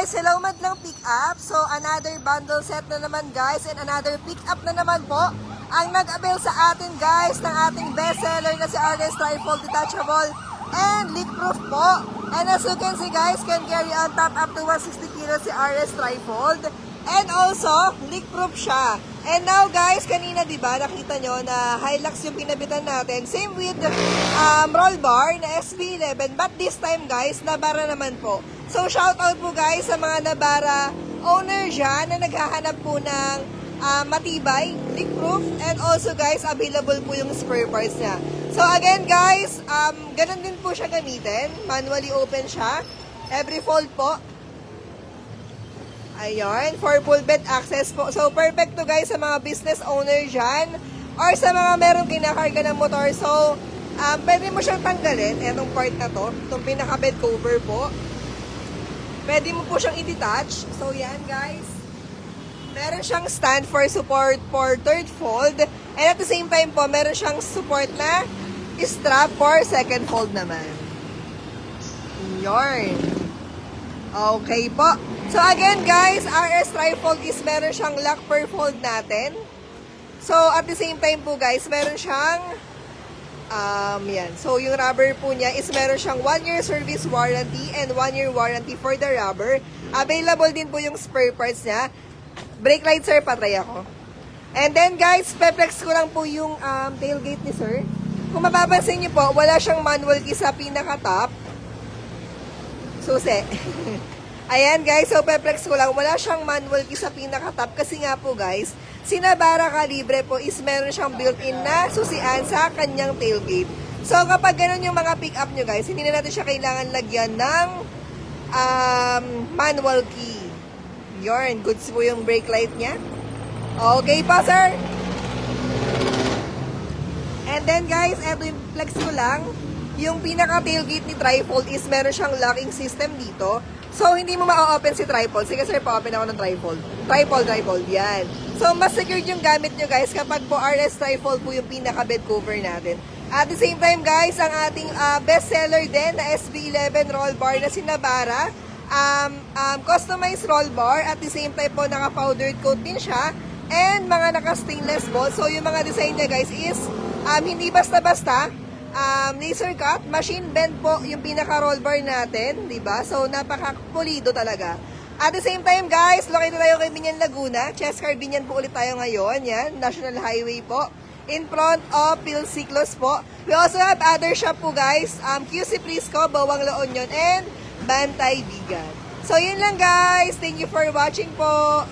guys, hello madlang pick up. So another bundle set na naman guys and another pick up na naman po ang nag-avail sa atin guys ng ating bestseller na si RS Trifold Detachable and leak proof po. And as you can see guys, can carry on top up to 160 kilos si RS Trifold. And also, leak proof siya. And now guys, kanina diba nakita nyo na Hilux yung pinabitan natin. Same with roll bar na SB11. But this time guys, Navara naman po. So shout out po guys sa mga Navara owner dyan na naghahanap po ng matibay, leak proof. And also guys, available po yung spare parts niya. So again guys, ganun din po siya gamitin. Manually open siya. Every fold po. Ayun, for full bed access po. So, perfect to guys sa mga business owner dyan or sa mga merong kinakarga ng motor. So, pwede mo siyang tanggalin. Etong part na to, itong pinaka-bed cover po. Pwede mo po siyang i-detach. So, yan guys. Meron siyang stand for support for third fold. And at the same time po, meron siyang support na strap for second fold naman. Yarn. Okay po. So again guys, RS Trifold is meron siyang lock per fold natin. So at the same time po guys, meron siyang yan. So yung rubber po niya is meron siyang 1 year service warranty and 1 year warranty for the rubber. Available din po yung spare parts niya. Brake light sir, patry ako. And then guys, peplex ko lang po yung tailgate ni sir. Kung mapapansin niyo po, wala siyang manual key sa pinaka-top. Susi. Ayan guys, so peplex ko lang. Wala siyang manual key sa pinaka-top kasi nga po guys, si Navara Calibre po is meron siyang built-in na susian sa kanyang tailgate. So kapag ganun yung mga pick-up nyo guys, hindi na natin siya kailangan lagyan ng manual key. Yarn, goods po yung brake light niya. Okay pa sir. And then guys, eto yung flex ko lang. Yung pinaka-tailgate ni Trifold is meron siyang locking system dito. So, hindi mo ma-open si Trifold. Sige sir, pa-open ako ng Trifold. Trifold, yan. So, mas secured yung gamit nyo guys kapag po RS Trifold po yung pinaka-bed cover natin. At the same time guys, ang ating bestseller din na SB11 roll bar na si Navara. Customized roll bar. At the same time po, naka-powdered coat din siya. And mga naka-stainless balls. So, yung mga design niya guys is hindi basta-basta. Laser cut, machine bend po yung pinaka roll bar natin, di ba? So napaka-pulido talaga. At the same time guys, located tayo kay Binyan Laguna. Chescar Binyan po ulit tayo ngayon. Yan, National Highway po. In front of Pilciclos po. We also have other shop po guys. QC Prisco, Bawang La Union, and Bantay Bigan. So yun lang guys. Thank you for watching po.